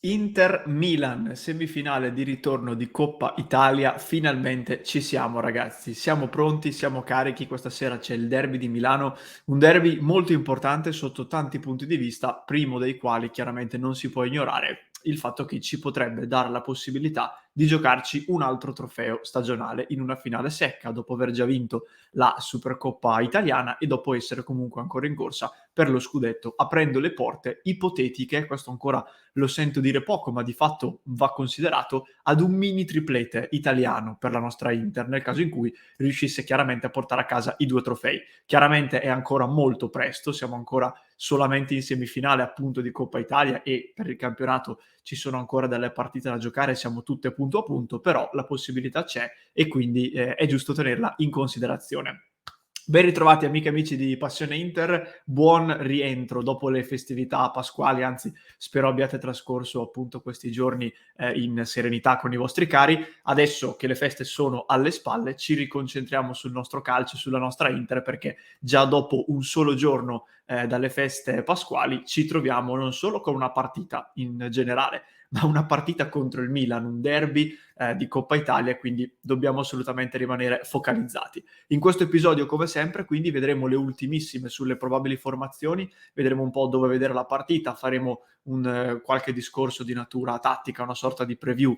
Inter-Milan, semifinale di ritorno di Coppa Italia, finalmente ci siamo ragazzi, siamo pronti, siamo carichi, questa sera c'è il derby di Milano, un derby molto importante sotto tanti punti di vista, primo dei quali chiaramente non si può ignorare il fatto che ci potrebbe dare la possibilità di giocarci un altro trofeo stagionale in una finale secca, dopo aver già vinto la Supercoppa italiana e dopo essere comunque ancora in corsa per lo scudetto, aprendo le porte ipotetiche, questo ancora lo sento dire poco, ma di fatto va considerato, ad un mini triplete italiano per la nostra Inter, nel caso in cui riuscisse chiaramente a portare a casa i 2 trofei. Chiaramente è ancora molto presto, siamo ancora solamente in semifinale appunto di Coppa Italia e per il campionato ci sono ancora delle partite da giocare, siamo tutte punto a punto, però la possibilità c'è e quindi è giusto tenerla in considerazione. Ben ritrovati amiche e amici di Passione Inter, buon rientro dopo le festività pasquali, anzi spero abbiate trascorso appunto questi giorni in serenità con i vostri cari. Adesso che le feste sono alle spalle ci riconcentriamo sul nostro calcio, sulla nostra Inter, perché già dopo un solo giorno dalle feste pasquali ci troviamo non solo con una partita in generale, ma una partita contro il Milan, un derby di Coppa Italia, quindi dobbiamo assolutamente rimanere focalizzati. In questo episodio, come sempre, quindi vedremo le ultimissime sulle probabili formazioni, vedremo un po' dove vedere la partita, faremo qualche discorso di natura tattica, una sorta di preview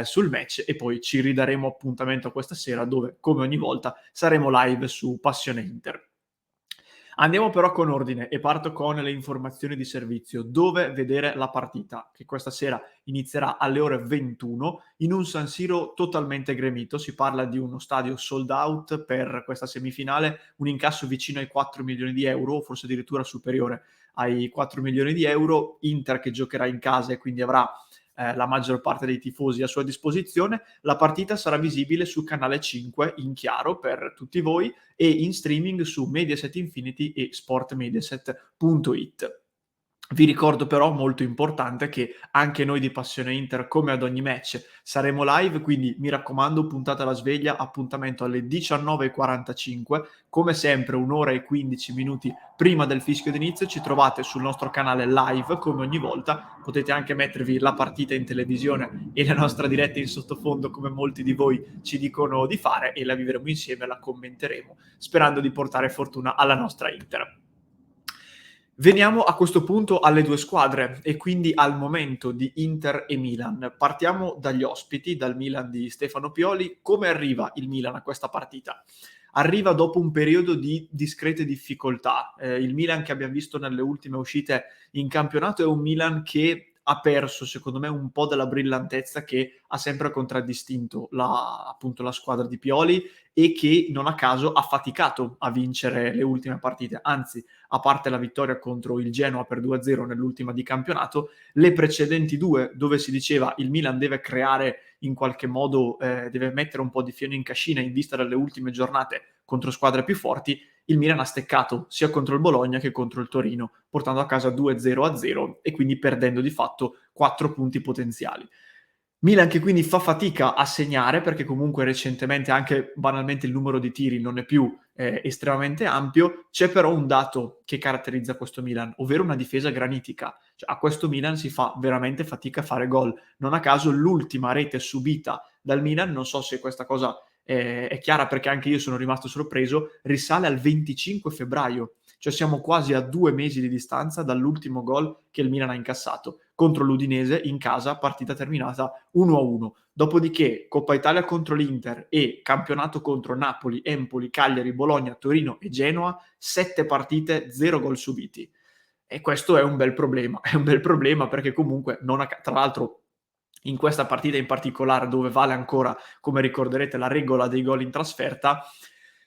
sul match e poi ci ridaremo appuntamento questa sera dove, come ogni volta, saremo live su Passione Inter. Andiamo però con ordine e parto con le informazioni di servizio. Dove vedere la partita, che questa sera inizierà alle ore 21 in un San Siro totalmente gremito. Si parla di uno stadio sold out per questa semifinale, un incasso vicino ai 4 milioni di euro, forse addirittura superiore ai 4 milioni di euro. Inter che giocherà in casa e quindi avrà la maggior parte dei tifosi a sua disposizione. La partita sarà visibile su Canale 5 in chiaro per tutti voi e in streaming su Mediaset Infinity e sportmediaset.it. Vi ricordo però, molto importante, che anche noi di Passione Inter, come ad ogni match, saremo live, quindi mi raccomando, puntate la sveglia, appuntamento alle 19:45, come sempre 1 ora e 15 minuti prima del fischio d'inizio, ci trovate sul nostro canale live, come ogni volta, potete anche mettervi la partita in televisione e la nostra diretta in sottofondo, come molti di voi ci dicono di fare, e la vivremo insieme, la commenteremo, sperando di portare fortuna alla nostra Inter. Veniamo a questo punto alle 2 squadre e quindi al momento di Inter e Milan. Partiamo dagli ospiti, dal Milan di Stefano Pioli. Come arriva il Milan a questa partita? Arriva dopo un periodo di discrete difficoltà. Il Milan che abbiamo visto nelle ultime uscite in campionato è un Milan che ha perso, secondo me, un po' della brillantezza che ha sempre contraddistinto appunto la squadra di Pioli e che non a caso ha faticato a vincere le ultime partite. Anzi, a parte la vittoria contro il Genoa per 2-0 nell'ultima di campionato, le precedenti due, dove si diceva il Milan deve creare in qualche modo, deve mettere un po' di fieno in cascina in vista delle ultime giornate contro squadre più forti, il Milan ha steccato sia contro il Bologna che contro il Torino, portando a casa 2-0 e quindi perdendo di fatto 4 punti potenziali. Milan che quindi fa fatica a segnare perché comunque recentemente anche banalmente il numero di tiri non è più estremamente ampio. C'è però un dato che caratterizza questo Milan, ovvero una difesa granitica. Cioè, a questo Milan si fa veramente fatica a fare gol. Non a caso l'ultima rete subita dal Milan, non so se questa cosa è chiara perché anche io sono rimasto sorpreso, risale al 25 febbraio. Cioè siamo quasi a 2 mesi di distanza dall'ultimo gol che il Milan ha incassato contro l'Udinese in casa, partita terminata 1-1. Dopodiché Coppa Italia contro l'Inter e campionato contro Napoli, Empoli, Cagliari, Bologna, Torino e Genoa, 7 partite, 0 gol subiti. E questo è un bel problema, è un bel problema perché comunque non tra l'altro in questa partita in particolare dove vale ancora, come ricorderete, la regola dei gol in trasferta,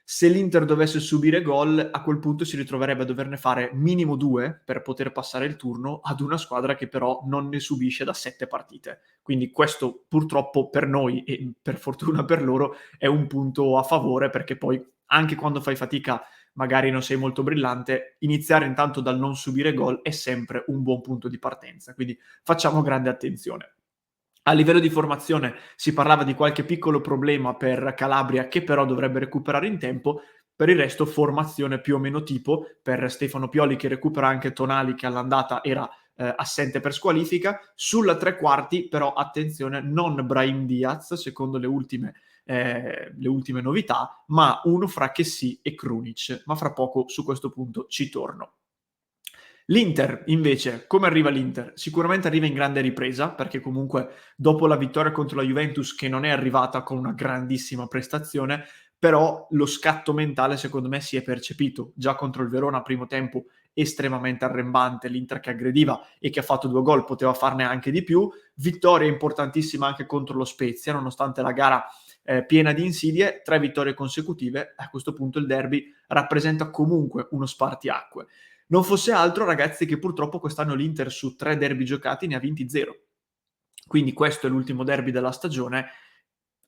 se l'Inter dovesse subire gol, a quel punto si ritroverebbe a doverne fare minimo 2 per poter passare il turno ad una squadra che però non ne subisce da 7 partite. Quindi questo purtroppo per noi e per fortuna per loro è un punto a favore perché poi anche quando fai fatica magari non sei molto brillante, iniziare intanto dal non subire gol è sempre un buon punto di partenza. Quindi facciamo grande attenzione. A livello di formazione si parlava di qualche piccolo problema per Calabria che però dovrebbe recuperare in tempo, per il resto formazione più o meno tipo per Stefano Pioli che recupera anche Tonali che all'andata era assente per squalifica. Sulla tre quarti però attenzione, non Brahim Diaz secondo le ultime novità, ma uno fra Kessie e Krunic, ma fra poco su questo punto ci torno. L'Inter invece, come arriva l'Inter? Sicuramente arriva in grande ripresa, perché comunque dopo la vittoria contro la Juventus, che non è arrivata con una grandissima prestazione, però lo scatto mentale secondo me si è percepito. Già contro il Verona, primo tempo estremamente arrembante, l'Inter che aggrediva e che ha fatto 2 gol, poteva farne anche di più. Vittoria importantissima anche contro lo Spezia, nonostante la gara piena di insidie, 3 vittorie consecutive. A questo punto il derby rappresenta comunque uno spartiacque. Non fosse altro, ragazzi, che purtroppo quest'anno l'Inter su 3 derby giocati ne ha vinti 0. Quindi questo è l'ultimo derby della stagione.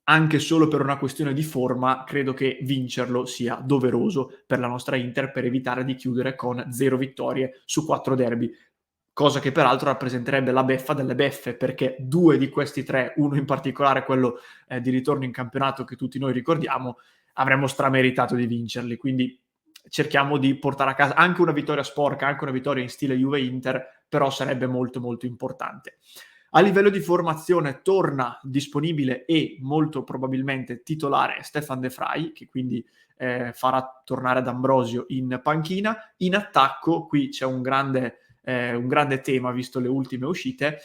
Anche solo per una questione di forma, credo che vincerlo sia doveroso per la nostra Inter, per evitare di chiudere con 0 vittorie su 4 derby. Cosa che peraltro rappresenterebbe la beffa delle beffe, perché 2 di questi 3, uno in particolare quello di ritorno in campionato che tutti noi ricordiamo, avremmo strameritato di vincerli. Quindi cerchiamo di portare a casa anche una vittoria sporca, anche una vittoria in stile Juve-Inter, però sarebbe molto molto importante. A livello di formazione torna disponibile e molto probabilmente titolare Stefan De Vrij, che quindi farà tornare D'Ambrosio in panchina. In attacco qui c'è un grande tema, visto le ultime uscite.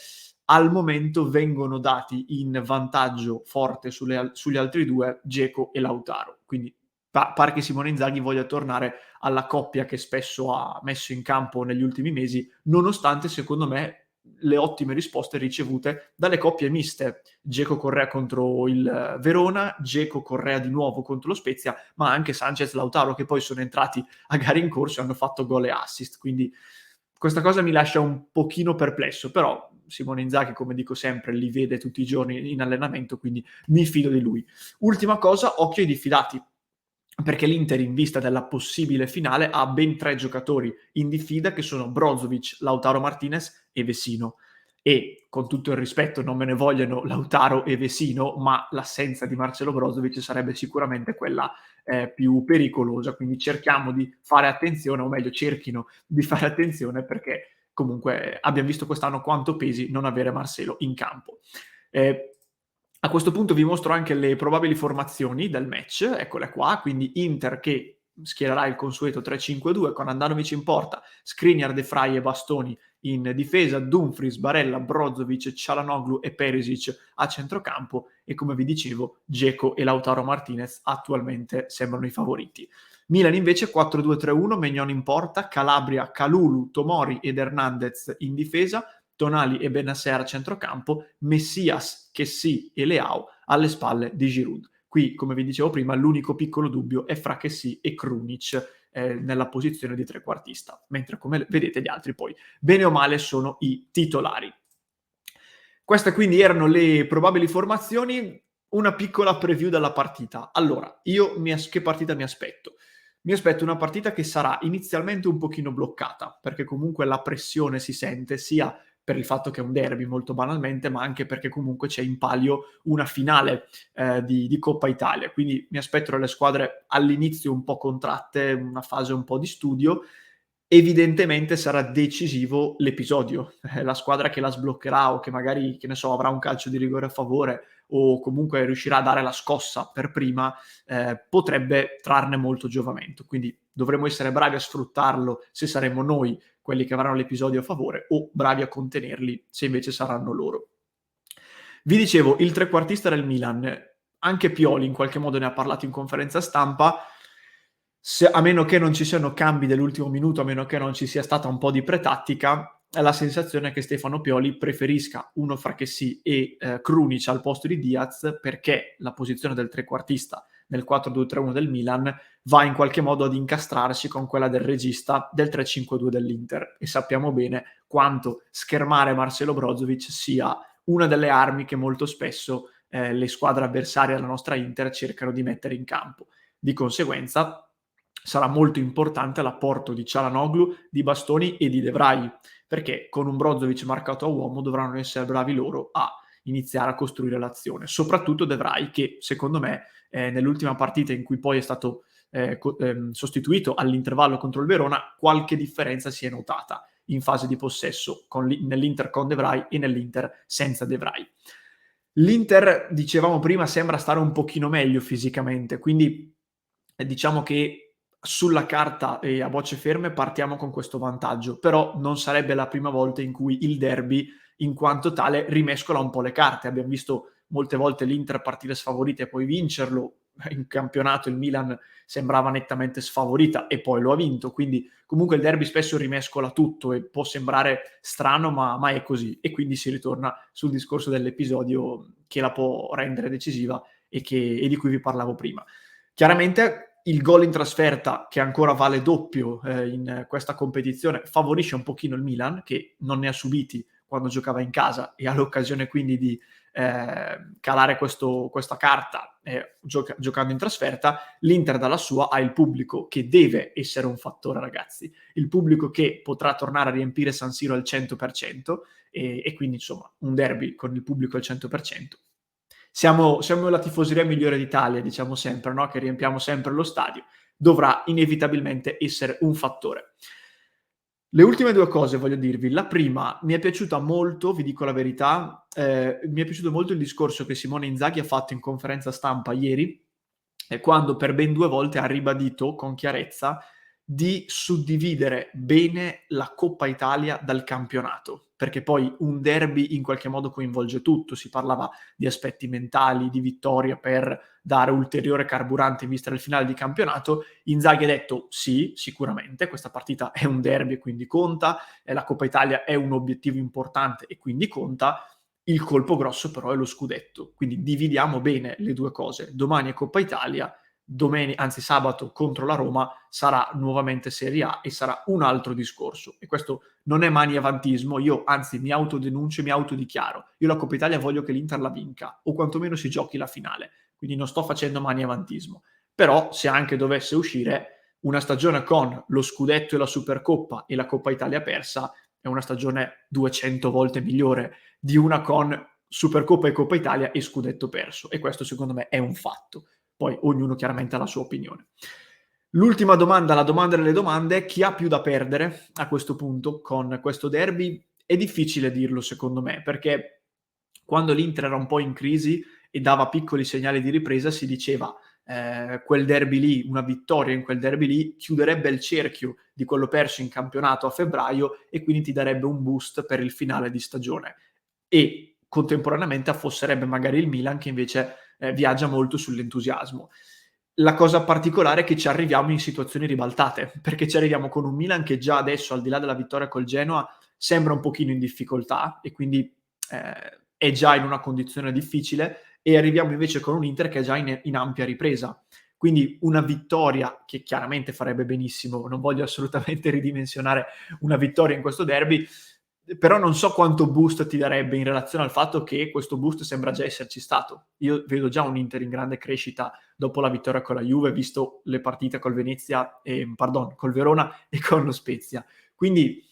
Al momento vengono dati in vantaggio forte sugli altri due Dzeko e Lautaro, quindi pare che Simone Inzaghi voglia tornare alla coppia che spesso ha messo in campo negli ultimi mesi, nonostante secondo me le ottime risposte ricevute dalle coppie miste. Dzeko Correa contro il Verona, Dzeko Correa di nuovo contro lo Spezia, ma anche Sanchez Lautaro, che poi sono entrati a gare in corso e hanno fatto gol e assist. Quindi questa cosa mi lascia un pochino perplesso, però Simone Inzaghi, come dico sempre, li vede tutti i giorni in allenamento, quindi mi fido di lui. Ultima cosa, occhio ai diffidati, perché l'Inter, in vista della possibile finale, ha ben 3 giocatori in diffida, che sono Brozovic, Lautaro Martinez e Vecino. E con tutto il rispetto, non me ne vogliono Lautaro e Vecino, ma l'assenza di Marcelo Brozovic sarebbe sicuramente quella più pericolosa. Quindi cerchiamo di fare attenzione, o meglio cerchino di fare attenzione, perché comunque abbiamo visto quest'anno quanto pesi non avere Marcelo in campo. A questo punto vi mostro anche le probabili formazioni del match, eccole qua, quindi Inter che schiererà il consueto 3-5-2 con Andanovic in porta, Skriniar, De Vrij e Bastoni in difesa, Dumfries, Barella, Brozovic, Çalhanoğlu e Perisic a centrocampo e, come vi dicevo, Dzeko e Lautaro Martinez attualmente sembrano i favoriti. Milan invece 4-2-3-1, Maignan in porta, Calabria, Kalulu, Tomori ed Hernandez in difesa, Tonali e Bennacer a centrocampo, Messias, Kessie e Leao alle spalle di Giroud. Qui, come vi dicevo prima, l'unico piccolo dubbio è fra Kessie e Krunic nella posizione di trequartista, mentre come vedete gli altri poi, bene o male, sono i titolari. Queste quindi erano le probabili formazioni, una piccola preview della partita. Allora, che partita mi aspetto? Mi aspetto una partita che sarà inizialmente un pochino bloccata, perché comunque la pressione si sente sia per il fatto che è un derby molto banalmente, ma anche perché comunque c'è in palio una finale di Coppa Italia. Quindi mi aspetto le squadre all'inizio un po' contratte, una fase un po' di studio. Evidentemente sarà decisivo l'episodio. La squadra che la sbloccherà o che magari, che ne so, avrà un calcio di rigore a favore o comunque riuscirà a dare la scossa per prima, potrebbe trarne molto giovamento. Quindi dovremo essere bravi a sfruttarlo se saremo noi quelli che avranno l'episodio a favore, o bravi a contenerli se invece saranno loro. Vi dicevo, il trequartista del Milan, anche Pioli in qualche modo ne ha parlato in conferenza stampa, a meno che non ci siano cambi dell'ultimo minuto, a meno che non ci sia stata un po' di pretattica, la sensazione è che Stefano Pioli preferisca uno fra Kessie e Krunic al posto di Diaz, perché la posizione del trequartista nel 4-2-3-1 del Milan va in qualche modo ad incastrarsi con quella del regista del 3-5-2 dell'Inter, e sappiamo bene quanto schermare Marcelo Brozovic sia una delle armi che molto spesso le squadre avversarie alla nostra Inter cercano di mettere in campo. Di conseguenza sarà molto importante l'apporto di Çalhanoğlu, di Bastoni e di De Vrij, perché con un Brozovic marcato a uomo dovranno essere bravi loro a iniziare a costruire l'azione. Soprattutto De Vrij, che secondo me nell'ultima partita in cui poi è stato sostituito all'intervallo contro il Verona, qualche differenza si è notata. in fase di possesso, nell'Inter con De Vrij e nell'Inter senza De Vrij. L'Inter, dicevamo prima, sembra stare un pochino meglio fisicamente, quindi diciamo che sulla carta e a bocce ferme partiamo con questo vantaggio, però non sarebbe la prima volta in cui il derby in quanto tale rimescola un po' le carte. Abbiamo visto molte volte l'Inter partire sfavorita e poi vincerlo. In campionato il Milan sembrava nettamente sfavorita e poi lo ha vinto, quindi comunque il derby spesso rimescola tutto e può sembrare strano, ma è così, e quindi si ritorna sul discorso dell'episodio che la può rendere decisiva e di cui vi parlavo prima. Chiaramente il gol in trasferta, che ancora vale doppio in questa competizione, favorisce un pochino il Milan, che non ne ha subiti quando giocava in casa e ha l'occasione quindi di calare questa carta giocando in trasferta. L'Inter dalla sua ha il pubblico che deve essere un fattore, ragazzi, il pubblico che potrà tornare a riempire San Siro al 100% e quindi insomma un derby con il pubblico al 100%. Siamo la tifoseria migliore d'Italia, diciamo sempre, no? Che riempiamo sempre lo stadio, dovrà inevitabilmente essere un fattore. Le ultime due cose voglio dirvi. La prima, mi è piaciuta molto, vi dico la verità, mi è piaciuto molto il discorso che Simone Inzaghi ha fatto in conferenza stampa ieri, quando per ben 2 volte ha ribadito con chiarezza di suddividere bene la Coppa Italia dal campionato, perché poi un derby in qualche modo coinvolge tutto. Si parlava di aspetti mentali, di vittoria per dare ulteriore carburante in vista del finale di campionato. Inzaghi ha detto sì, sicuramente, questa partita è un derby e quindi conta, la Coppa Italia è un obiettivo importante e quindi conta, il colpo grosso però è lo scudetto, quindi dividiamo bene le due cose. Domani è Coppa Italia, sabato contro la Roma sarà nuovamente Serie A e sarà un altro discorso. E questo non è maniavantismo, io anzi mi autodenuncio e mi autodichiaro. Io la Coppa Italia voglio che l'Inter la vinca, o quantomeno si giochi la finale, quindi non sto facendo maniavantismo. Però se anche dovesse uscire una stagione con lo scudetto e la Supercoppa e la Coppa Italia persa, è una stagione 200 volte migliore di una con Supercoppa e Coppa Italia e scudetto perso. E questo secondo me è un fatto. Poi ognuno chiaramente ha la sua opinione. L'ultima domanda, la domanda delle domande: chi ha più da perdere a questo punto con questo derby? È difficile dirlo secondo me, perché quando l'Inter era un po' in crisi e dava piccoli segnali di ripresa si diceva quel derby lì, una vittoria in quel derby lì chiuderebbe il cerchio di quello perso in campionato a febbraio e quindi ti darebbe un boost per il finale di stagione. E contemporaneamente affosserebbe magari il Milan che invece viaggia molto sull'entusiasmo. La cosa particolare è che ci arriviamo in situazioni ribaltate, perché ci arriviamo con un Milan che già adesso, al di là della vittoria col Genoa, sembra un pochino in difficoltà e quindi è già in una condizione difficile, e arriviamo invece con un Inter che è già in ampia ripresa. Quindi una vittoria che chiaramente farebbe benissimo, non voglio assolutamente ridimensionare una vittoria in questo derby, però non so quanto boost ti darebbe in relazione al fatto che questo boost sembra già esserci stato. Io vedo già un Inter in grande crescita dopo la vittoria con la Juve, visto le partite col Verona e con lo Spezia. Quindi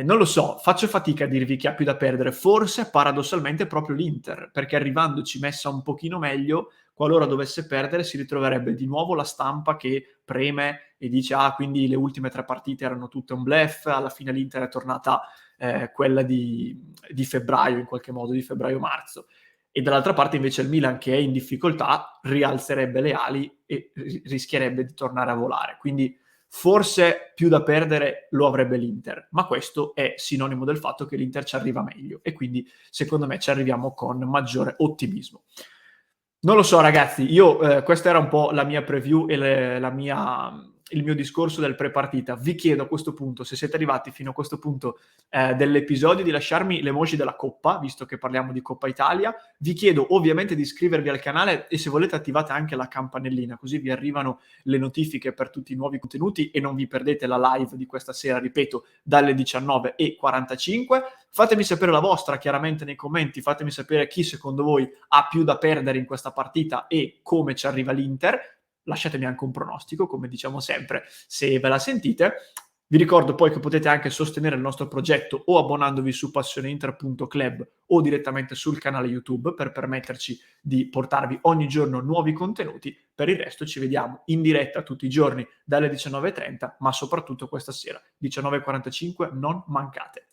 non lo so, faccio fatica a dirvi chi ha più da perdere. Forse paradossalmente proprio l'Inter, perché arrivandoci messa un pochino meglio, qualora dovesse perdere si ritroverebbe di nuovo la stampa che preme e dice quindi le ultime 3 partite erano tutte un bluff, alla fine l'Inter è tornata quella di febbraio, in qualche modo, di febbraio-marzo. E dall'altra parte invece il Milan, che è in difficoltà, rialzerebbe le ali e rischierebbe di tornare a volare. Quindi forse più da perdere lo avrebbe l'Inter, ma questo è sinonimo del fatto che l'Inter ci arriva meglio e quindi secondo me ci arriviamo con maggiore ottimismo. Non lo so ragazzi, io questa era un po' la mia preview e il mio discorso del pre-partita. Vi chiedo a questo punto, se siete arrivati fino a questo punto dell'episodio, di lasciarmi l'emoji della Coppa, visto che parliamo di Coppa Italia. Vi chiedo ovviamente di iscrivervi al canale e se volete attivate anche la campanellina, così vi arrivano le notifiche per tutti i nuovi contenuti e non vi perdete la live di questa sera, ripeto, dalle 19:45. Fatemi sapere la vostra chiaramente nei commenti, fatemi sapere chi secondo voi ha più da perdere in questa partita e come ci arriva l'Inter. Lasciatemi anche un pronostico, come diciamo sempre, se ve la sentite. Vi ricordo poi che potete anche sostenere il nostro progetto o abbonandovi su passioneinter.club o direttamente sul canale YouTube per permetterci di portarvi ogni giorno nuovi contenuti. Per il resto ci vediamo in diretta tutti i giorni dalle 19:30, ma soprattutto questa sera, 19:45, non mancate.